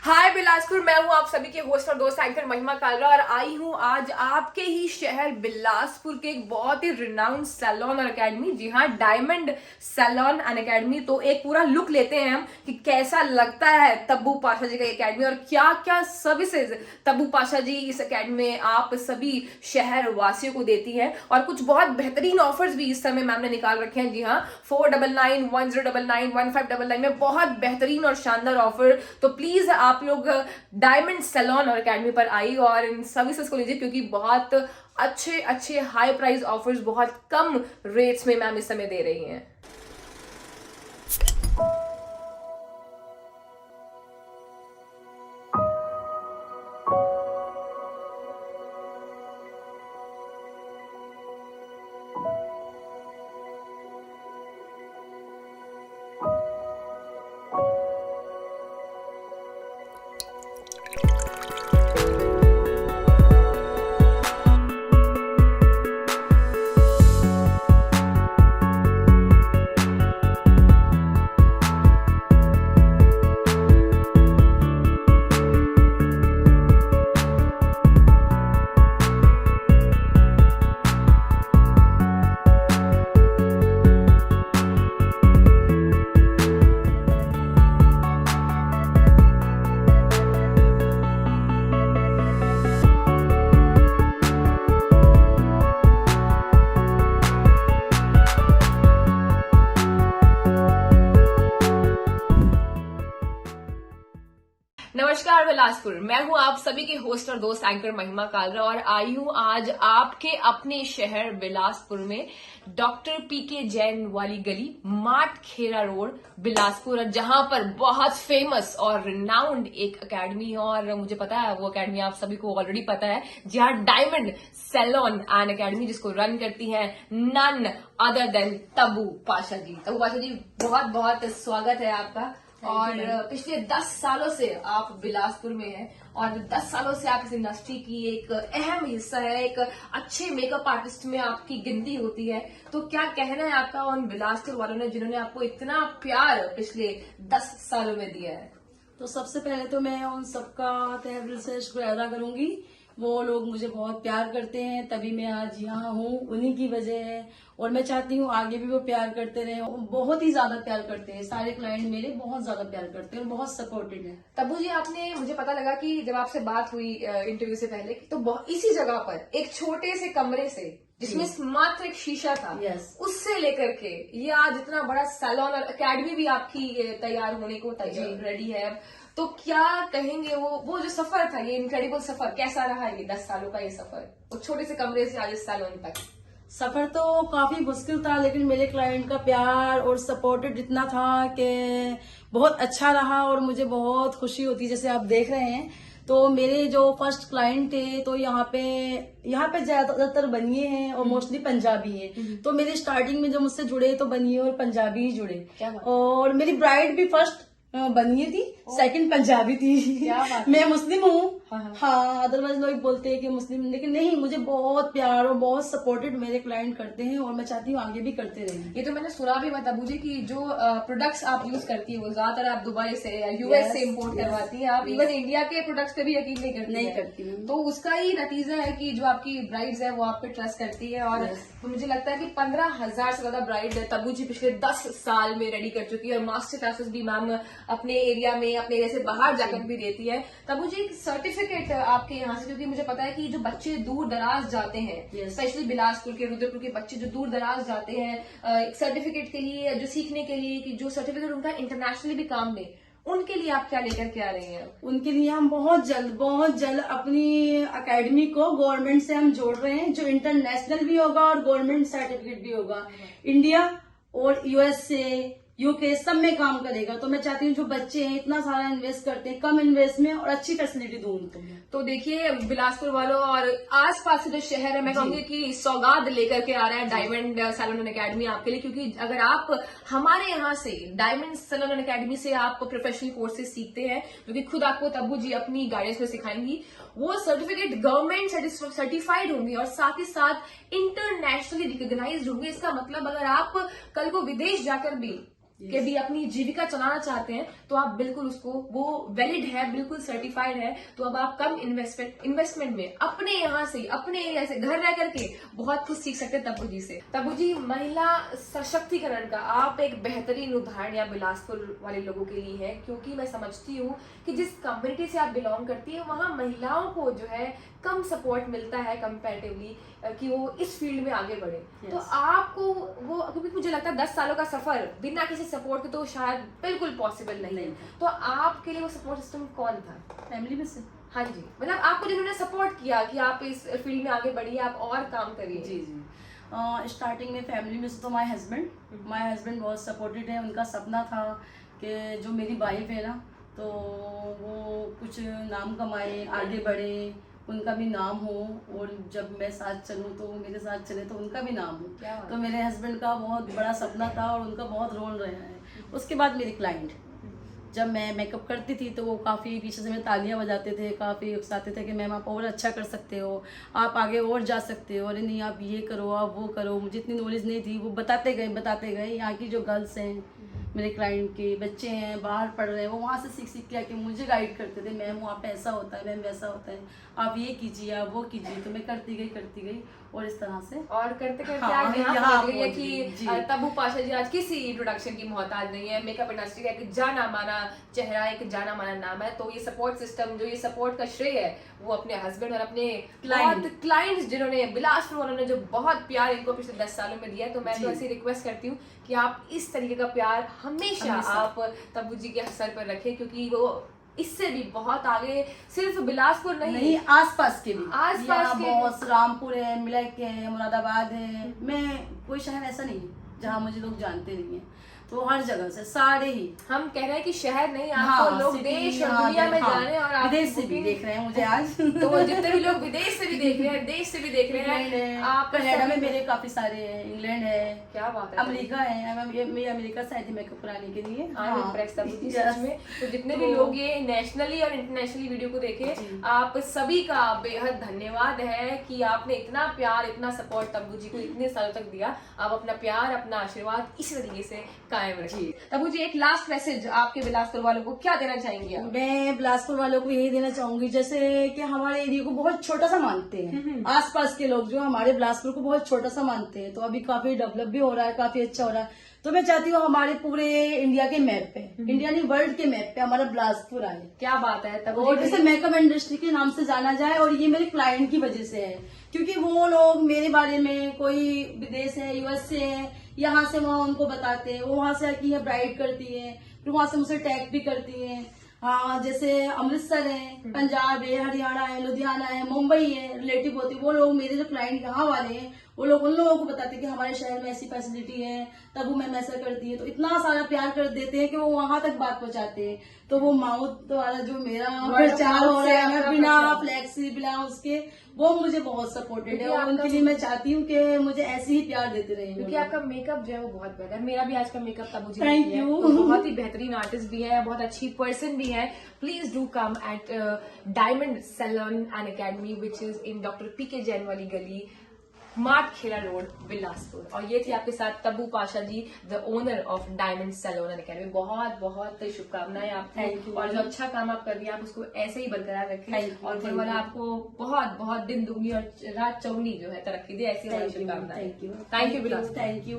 हाय बिलासपुर, मैं हूं आप सभी के होस्ट और दोस्त एंकर महिमा कालरा और आई हूं आज आपके ही शहर बिलासपुर के एक बहुत ही रिनाउंड सैलून और एकेडमी, जी हां, डायमंड सैलून एंड एकेडमी। तो एक पूरा लुक लेते हैं हम कि कैसा लगता है तब्बू पाशा जी का एकेडमी और क्या क्या सर्विसेज तब्बू पाशा जी इस एकेडमी में आप सभी शहर वासियों को देती है। और कुछ बहुत बेहतरीन ऑफर्स भी इस समय मैम ने निकाल रखे हैं। जी हाँ, 4991091599 में बहुत बेहतरीन और शानदार ऑफर। तो प्लीज आप लोग डायमंड सैलून और एकेडमी पर आइए और इन सर्विसेज को लीजिए, क्योंकि बहुत अच्छे अच्छे हाई प्राइस ऑफर्स बहुत कम रेट्स में मैम इस समय दे रही हैं। नमस्कार बिलासपुर, मैं हूं आप सभी के होस्ट और दोस्त एंकर महिमा कालरा और आई हूं आज आपके अपने शहर बिलासपुर में डॉक्टर पीके जैन वाली गली, मार्ट खेरा रोड, बिलासपुर, जहां पर बहुत फेमस और रिनाउंड एक एकेडमी है। और मुझे पता है वो एकेडमी आप सभी को ऑलरेडी पता है, जहां डायमंड सैलून एंड एकेडमी, जिसको रन करती है none other than Tabbu Pasha ji. Tabbu Pasha ji, बहुत बहुत स्वागत है आपका। और पिछले 10 सालों से आप बिलासपुर में हैं और 10 सालों से आप इस इंडस्ट्री की एक अहम हिस्सा है। एक अच्छे मेकअप आर्टिस्ट में आपकी गिनती होती है। तो क्या कहना है आपका उन बिलासपुर वालों ने जिन्होंने आपको इतना प्यार पिछले 10 सालों में दिया है? तो सबसे पहले तो मैं उन सबका तहे दिल से शुक्रिया अदा करूंगी। वो लोग मुझे बहुत प्यार करते हैं, तभी मैं आज यहाँ हूँ, उन्हीं की वजह है। और मैं चाहती हूँ आगे भी वो प्यार करते रहे। बहुत ही ज्यादा प्यार करते हैं, सारे क्लाइंट मेरे बहुत ज्यादा प्यार करते हैं और बहुत सपोर्टिव है। तब्बू जी, आपने, मुझे पता लगा कि जब आपसे बात हुई इंटरव्यू से पहले, तो इसी जगह पर एक छोटे से कमरे से जिसमें मात्र एक शीशा था, उससे लेकर के ये आज इतना बड़ा सैलून और एकेडमी भी आपकी तैयार होने को रेडी है अब। तो क्या कहेंगे वो जो सफर था, ये इनक्रेडिबल सफर कैसा रहा, ये 10 सालों का ये सफर, वो छोटे से कमरे से आज इस सैलून तक? सफर तो काफी मुश्किल था, लेकिन मेरे क्लाइंट का प्यार और सपोर्टेड इतना था कि बहुत अच्छा रहा और मुझे बहुत खुशी होती। जैसे आप देख रहे हैं, तो मेरे जो फर्स्ट क्लाइंट थे, तो यहाँ पे ज्यादातर बनिए हैं और मोस्टली पंजाबी हैं। तो मेरे स्टार्टिंग में जो मुझसे जुड़े तो बनिए और पंजाबी ही जुड़े। और मेरी ब्राइड भी फर्स्ट बनिए थी, सेकंड पंजाबी थी। मैं मुस्लिम हूँ। हाँ, अदरवाइज लोग बोलते हैं कि मुस्लिम, लेकिन नहीं, मुझे बहुत प्यार और बहुत सपोर्टेड मेरे क्लाइंट करते हैं और मैं चाहती हूँ आगे भी करते रहें। ये तो मैंने सुना भी मत तब्बू जी की जो प्रोडक्ट्स आप यूज करती है वो ज्यादातर आप दुबई से या यूएस से इम्पोर्ट करवाती है। आप इवन इंडिया के प्रोडक्ट्स पे भी यकीन नहीं करती है। तो उसका ही नतीजा है कि जो आपकी ब्राइड्स है वो आप पे ट्रस्ट करती है। और तो मुझे लगता है कि 15,000 से ज्यादा ब्राइड तब्बू जी पिछले 10 साल में रेडी कर चुकी है और मास्टर क्लासेस भी मैम अपने एरिया में, अपने एरिया से बाहर जाकर भी देती है। तब्बू जी, सर्टिफिकेट आपके यहाँ से, क्योंकि मुझे पता है कि जो बच्चे दूर दराज जाते हैं, स्पेशली बिलासपुर के, रुद्रपुर के बच्चे जो दूर दराज जाते हैं एक सर्टिफिकेट के लिए, जो सीखने के लिए, कि जो सर्टिफिकेट उनका इंटरनेशनली भी काम दे, उनके लिए आप क्या लेकर के आ रही हैं? उनके लिए हम बहुत जल्द अपनी एकेडमी को गवर्नमेंट से हम जोड़ रहे हैं, जो इंटरनेशनल भी होगा और गवर्नमेंट सर्टिफिकेट भी होगा। इंडिया और यूएस से, यूके सब में काम करेगा। तो मैं चाहती हूँ जो बच्चे हैं इतना सारा इन्वेस्ट करते हैं, कम इन्वेस्ट में और अच्छी फैसिलिटी दूं उनको। तो देखिए बिलासपुर वालों और आसपास के जो शहर है, मैं कहूंगी कि सौगात लेकर के आ रहा है डायमंड सैलून एकेडमी आपके लिए। क्योंकि अगर आप हमारे यहाँ से डायमंड सैलून एकेडमी से आप प्रोफेशनल कोर्सेज सीखते हैं, जो कि खुद आपको तब्बू जी अपनी गाइडेंस में सिखाएंगी, वो सर्टिफिकेट गवर्नमेंट सर्टिफाइड होंगे और साथ ही साथ इंटरनेशनली रिकॉग्नाइज्ड होंगे। इसका मतलब अगर आप कल को विदेश जाकर भी के भी अपनी जीविका चलाना चाहते हैं तो आप बिल्कुल उसको, वो वैलिड है, बिल्कुल सर्टिफाइड है, तो अब आप कम इन्वेस्टमेंट में अपने यहाँ से, अपने एरिया से, घर रह करके बहुत कुछ सीख सकते हैं तब्बू जी से। तब्बू जी, महिला सशक्तिकरण का आप एक बेहतरीन उदाहरण यहाँ बिलासपुर वाले लोगों के लिए है, क्योंकि मैं समझती हूँ कि जिस कम्युनिटी से आप बिलोंग करती है वहाँ महिलाओं को जो है कम सपोर्ट मिलता है कंपैरेटिवली कि वो इस फील्ड में आगे बढ़े। तो आपको वो, क्योंकि मुझे लगता है 10 सालों का सफर बिना किसी सपोर्ट के तो शायद बिल्कुल पॉसिबल नहीं। तो आपके लिए वो सपोर्ट सिस्टम कौन था? फैमिली में से। हाँ जी, मतलब आपको जिन्होंने सपोर्ट किया कि आप इस फील्ड में आगे बढ़िए, आप और काम करिए। जी जी, स्टार्टिंग में फैमिली में से तो माय हस्बैंड बहुत सपोर्टेड है। उनका सपना था कि जो मेरी वाइफ है ना, तो वो कुछ नाम कमाए, आगे बढ़े, उनका भी नाम हो, और जब मैं साथ चलूँ तो वो मेरे साथ चले तो उनका भी नाम हो। तो मेरे हस्बैंड का बहुत बड़ा सपना था और उनका बहुत रोल रहा है। उसके बाद मेरे क्लाइंट, जब मैं मेकअप करती थी तो वो काफ़ी पीछे से मेरे तालियां बजाते थे, काफ़ी उकसाते थे कि मैम आप और अच्छा कर सकते हो, आप आगे और जा सकते हो, अरे नहीं आप ये करो, आप वो करो। मुझे इतनी नॉलेज नहीं थी, वो बताते गए। यहाँ की जो गर्ल्स हैं, मेरे क्लाइंट के बच्चे हैं, बाहर पढ़ रहे हैं, वो वहाँ से सीख के आके मुझे गाइड करते थे, मैम वहाँ पे ऐसा होता है, मैम वैसा होता है, आप ये कीजिए, आप वो कीजिए। तो मैं करती गई और इस तरह से और करते हाँ, आज यहाँ पहुंच गई है जी। कि तब्बू पाशा जी आज किसी इंट्रोडक्शन की मोहताज नहीं है। मेकअप इंडस्ट्री का एक जाना माना चेहरा, एक जाना माना नाम है। तो ये सपोर्ट सिस्टम, जो ये सपोर्ट का श्रेय है वो अपने हस्बैंड और अपने क्लाइंट्स जिन्होंने बिलासपुर वालों ने जो बहुत प्यार इनको पिछले 10 सालों में दिया है। तो मैं तो ऐसी रिक्वेस्ट करती हूँ कि आप इस तरीके का प्यार हमेशा आप तब्बू जी के सर पर रखें, क्योंकि वो इससे भी बहुत आगे, सिर्फ बिलासपुर नहीं आसपास के भी, आसपास के बहुत रामपुर है, मिलक है, मुरादाबाद है। मैं कोई शहर ऐसा नहीं है जहाँ मुझे लोग जानते नहीं है, तो हर जगह से सारे ही हम कह रहे हैं कि शहर नहीं, आपको लोग देश और दुनिया में जाने, और आप विदेश से भी देख रहे हैं मुझे आज। तो वो जितने भी लोग विदेश से भी देख रहे हैं, देश से भी देख रहे हैं, आप कनाडा में मेरे काफी सारे हैं, इंग्लैंड है, क्या बात है, अमेरिका है। मैं अमेरिका से आई थी मेकअप कराने के लिए। सच में। तो जितने भी लोग ये नेशनली और इंटरनेशनली वीडियो को देखे, आप सभी का बेहद धन्यवाद है कि आपने इतना प्यार, इतना सपोर्ट तब्बू जी को इतने सालों तक दिया। आप अपना प्यार, अपना आशीर्वाद इसी तरीके से कायम रखिए। तब्बू जी, एक लास्ट मैसेज आपके बिलासपुर वालों को क्या देना चाहेंगे? मैं बिलासपुर वालों को यही देना चाहूंगी, जैसे कि हमारे एरिया को बहुत छोटा सा मानते हैं, आसपास के लोग जो हमारे बिलासपुर को बहुत छोटा सा मानते हैं, तो अभी काफी डेवलप भी हो रहा है, काफी अच्छा हो रहा है। तो मैं चाहती हूँ हमारे पूरे इंडिया के मैप पे, इंडिया नहीं वर्ल्ड के मैप पे हमारा बिलासपुर आए। क्या बात है। तब और जैसे मेकअप इंडस्ट्री के नाम से जाना जाए, और ये मेरे क्लाइंट की वजह से है, क्योंकि वो लोग मेरे बारे में, कोई विदेश है, यूएस से है, यहाँ से वहाँ उनको बताते हैं, वो वहाँ से आके यहाँ ब्राइड करती है, फिर वहाँ से मुझसे टैग भी करती है। हाँ, जैसे अमृतसर है, पंजाब है, हरियाणा है, लुधियाना है, मुंबई है, रिलेटिव होते हैं, वो लोग मेरे जो क्लाइंट यहाँ वाले हैं, वो लोग उन लोगों को बताते हैं कि हमारे शहर में ऐसी फैसिलिटी है, तब वो मैम ऐसा करती है। तो इतना सारा प्यार कर देते हैं कि वो वहां तक बात पहुंचाते हैं। तो वो माउथ वाला जो मेरा प्रचार हो रहा है, मैं बिना फ्लैक्सी, बिना उसके, वो मुझे बहुत सपोर्टेड है, और उनके लिए मैं चाहती हूँ कि मुझे ऐसे ही प्यार देते रहे, क्योंकि आपका मेकअप जो है वो बहुत बेहतर है। मेरा भी आज का makeup Tabbu ji thank you, तो बहुत ही बेहतरीन आर्टिस्ट भी है, बहुत अच्छी पर्सन भी है। Please do come at diamond salon and academy, which is in doctor PK Jain वाली गली, मार्ट खेड़ा रोड, बिलासपुर। और ये थी आपके साथ Tabbu Pasha ji, the owner of diamond salon and academy. बहुत बहुत शुभकामनाएं आपको, और जो अच्छा काम आप कर रही हैं आप उसको ऐसे ही बरकरार रखें, और फिर वाला आपको बहुत बहुत दिन दुगनी और रात चौगनी जो है तरक्की दे, ऐसी शुभकामनाएं। Thank you.